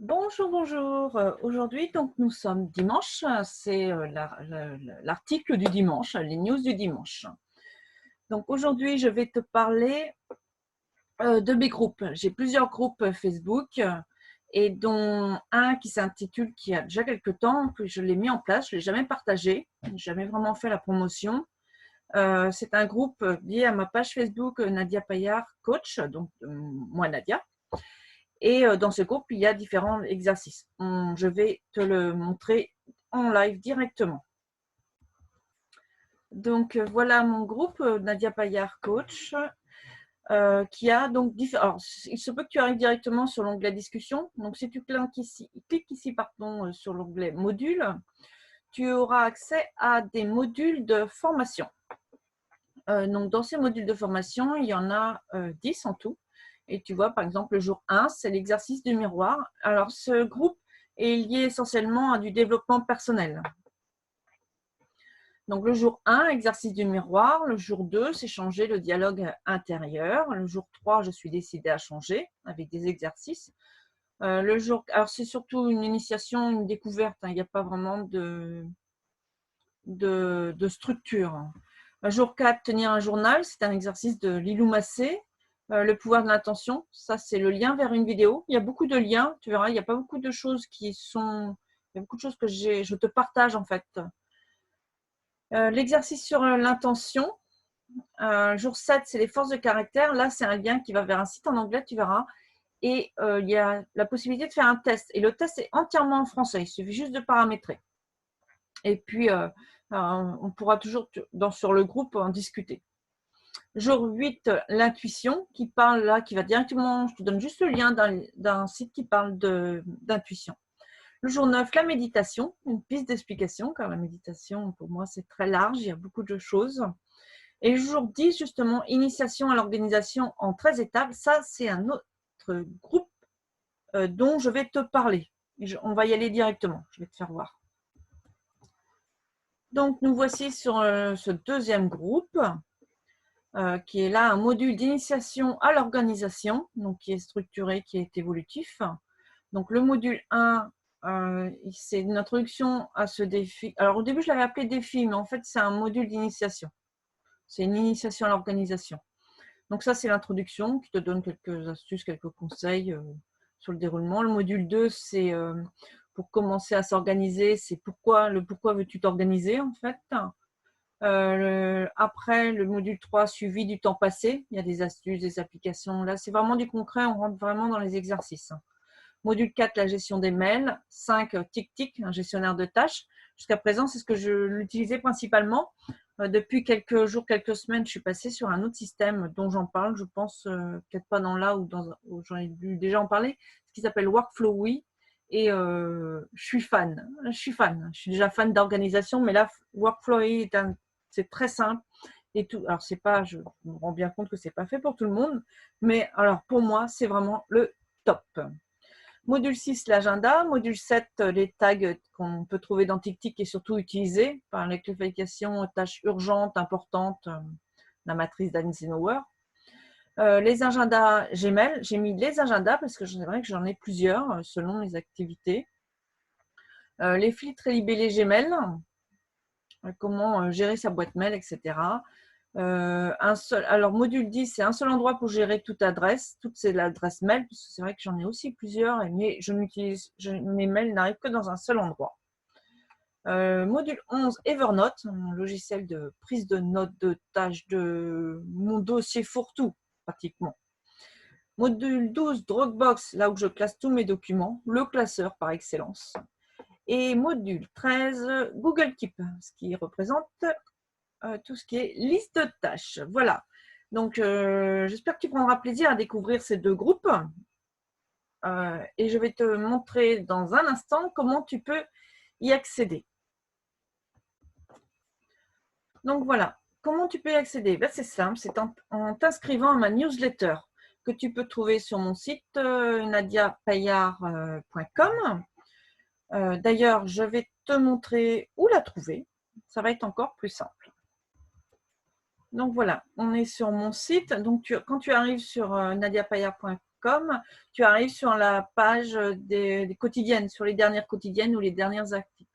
Bonjour, bonjour. Aujourd'hui, donc, nous sommes dimanche. C'est l'article du dimanche, les news du dimanche. Donc, aujourd'hui, je vais te parler de mes groupes. J'ai plusieurs groupes Facebook et dont un qui s'intitule, qui a déjà quelques temps que je l'ai mis en place. Je ne l'ai jamais partagé, jamais vraiment fait la promotion. C'est un groupe lié à ma page Facebook Nadia Payard Coach, donc moi Nadia. Et dans ce groupe, il y a différents exercices. Je vais te le montrer en live directement. Donc, voilà mon groupe, Nadia Payard Coach, qui a donc différents. Alors, il se peut que tu arrives directement sur l'onglet discussion. Donc, si tu cliques ici pardon, sur l'onglet module, tu auras accès à des modules de formation. Donc, dans ces modules de formation, il y en a 10 en tout. Et tu vois, par exemple, le jour 1, c'est l'exercice du miroir. Alors, ce groupe est lié essentiellement à du développement personnel. Donc, le jour 1, exercice du miroir. Le jour 2, c'est changer le dialogue intérieur. Le jour 3, je suis décidée à changer avec des exercices. Alors, c'est surtout une initiation, une découverte. Il n'y a pas vraiment de structure. Jour 4, tenir un journal. C'est un exercice de Lilou Massé. Le pouvoir de l'intention, ça c'est le lien vers une vidéo. Il y a beaucoup de liens, tu verras, il n'y a pas beaucoup de choses qui sont... Il y a beaucoup de choses que je te partage en fait. L'exercice sur l'intention. Jour 7, c'est les forces de caractère. Là, c'est un lien qui va vers un site en anglais, tu verras. Et il y a la possibilité de faire un test. Et le test est entièrement en français, il suffit juste de paramétrer. Et puis, on pourra toujours, sur le groupe, en discuter. Jour 8, l'intuition, qui parle là, qui va directement, je te donne juste le lien d'un site qui parle d'intuition. Le jour 9, la méditation, une piste d'explication, car la méditation, pour moi, c'est très large, il y a beaucoup de choses. Et le jour 10, justement, initiation à l'organisation en 13 étapes, ça, c'est un autre groupe dont je vais te parler. On va y aller directement, je vais te faire voir. Donc, nous voici sur ce deuxième groupe. Qui est là un module d'initiation à l'organisation, donc qui est structuré, qui est évolutif. Donc le module 1, c'est une introduction à ce défi. Alors au début, je l'avais appelé défi, mais en fait, c'est un module d'initiation. C'est une initiation à l'organisation. Donc ça, c'est l'introduction qui te donne quelques astuces, quelques conseils sur le déroulement. Le module 2, c'est pour commencer à s'organiser, c'est pourquoi veux-tu t'organiser en fait. Après, le module 3, suivi du temps passé. Il y a des astuces, des applications. Là, c'est vraiment du concret. On rentre vraiment dans les exercices. Module 4, la gestion des mails. 5, Tic-Tic, un gestionnaire de tâches. Jusqu'à présent, c'est ce que je l'utilisais principalement. Depuis quelques jours, quelques semaines, je suis passée sur un autre système dont j'en parle. Je pense peut-être pas dans là où j'en ai dû déjà en parler, ce qui s'appelle Workflowy. Et je suis fan. Je suis déjà fan d'organisation, mais là, Workflowy c'est très simple et tout. Alors c'est pas, je me rends bien compte que c'est pas fait pour tout le monde, mais alors pour moi c'est vraiment le top. Module 6, l'agenda. Module 7, les tags qu'on peut trouver dans TicTic et surtout utilisés par la classification tâches urgentes, importantes, la matrice d'Eisenhower. Les agendas Gmail, j'ai mis les agendas parce que c'est vrai que j'en ai plusieurs selon les activités. Les filtres et libellés Gmail, comment gérer sa boîte mail, etc. Alors, module 10, c'est un seul endroit pour gérer toute adresse. C'est l'adresse mail, parce que c'est vrai que j'en ai aussi plusieurs, mais mes mails n'arrivent que dans un seul endroit. Module 11, Evernote, un logiciel de prise de notes, de tâches, de mon dossier fourre-tout, pratiquement. Module 12, Dropbox, là où je classe tous mes documents, le classeur par excellence. Et module 13, Google Keep, ce qui représente tout ce qui est liste de tâches. Voilà. Donc, j'espère que tu prendras plaisir à découvrir ces deux groupes. Et je vais te montrer dans un instant comment tu peux y accéder. Donc, voilà. Comment tu peux y accéder? Ben, c'est simple, c'est en t'inscrivant à ma newsletter que tu peux trouver sur mon site nadiapayard.com. D'ailleurs, je vais te montrer où la trouver. Ça va être encore plus simple. Donc voilà, on est sur mon site. Donc quand tu arrives sur nadiapayard.com, www.newsletter.com, tu arrives sur la page des quotidiennes, sur les dernières quotidiennes ou les dernières actifs.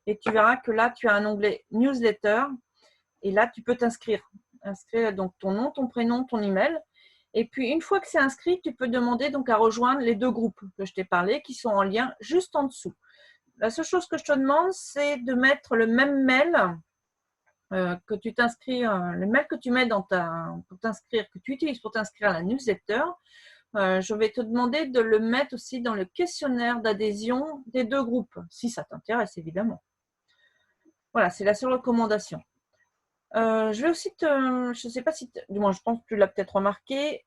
Et tu verras que là, tu as un onglet newsletter et là, tu peux t'inscrire. Inscrire donc ton nom, ton prénom, ton email. Et puis, une fois que c'est inscrit, tu peux demander donc à rejoindre les 2 groupes que je t'ai parlé qui sont en lien juste en dessous. La seule chose que je te demande, c'est de mettre le même mail que tu t'inscris, le mail que tu mets pour t'inscrire, que tu utilises pour t'inscrire à la newsletter. Je vais te demander de le mettre aussi dans le questionnaire d'adhésion des 2 groupes, si ça t'intéresse évidemment. Voilà, c'est la seule recommandation. Je vais aussi je ne sais pas si, du moins je pense que tu l'as peut-être remarqué,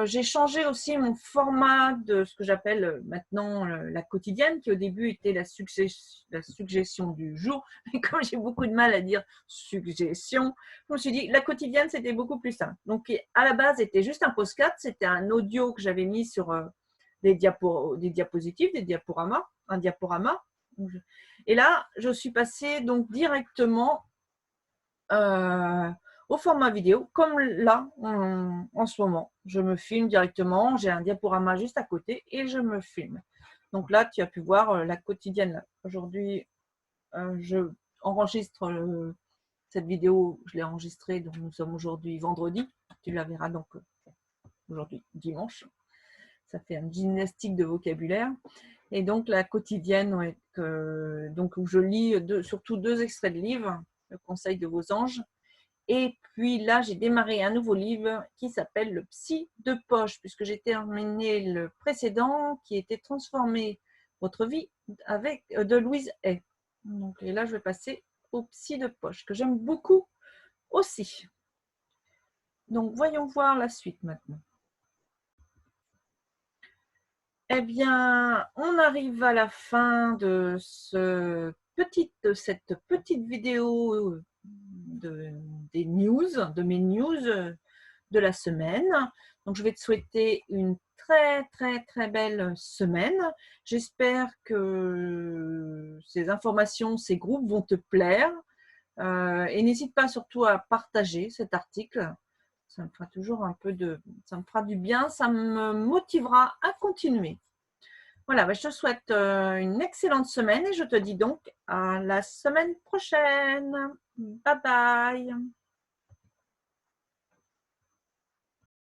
j'ai changé aussi mon format de ce que j'appelle maintenant la quotidienne, qui au début était la suggestion du jour. Mais comme j'ai beaucoup de mal à dire suggestion, je me suis dit la quotidienne c'était beaucoup plus simple. Donc à la base c'était juste un postcard, c'était un audio que j'avais mis sur des diapositives, des diaporamas, un diaporama. Et là je suis passée donc directement au format vidéo, comme là en ce moment. Je me filme directement, j'ai un diaporama juste à côté et je me filme. Donc là, tu as pu voir la quotidienne. Aujourd'hui, je enregistre cette vidéo, je l'ai enregistrée, donc nous sommes aujourd'hui vendredi. Tu la verras donc aujourd'hui dimanche. Ça fait une gymnastique de vocabulaire. Et donc la quotidienne, ouais, donc, où je lis surtout 2 extraits de livres, Le Conseil de vos anges. Et puis là, j'ai démarré un nouveau livre qui s'appelle Le Psy de poche, puisque j'ai terminé le précédent qui était Transformer votre vie avec de Louise Hay. Donc, et là, je vais passer au Psy de poche, que j'aime beaucoup aussi. Donc, voyons voir la suite maintenant. Eh bien, on arrive à la fin de cette petite vidéo de mes news de la semaine. Donc, je vais te souhaiter une très, très, très belle semaine. J'espère que ces informations, ces groupes vont te plaire. Et n'hésite pas surtout à partager cet article. Ça me fera toujours ça me fera du bien, ça me motivera à continuer. Voilà, je te souhaite une excellente semaine et je te dis donc à la semaine prochaine. Bye bye.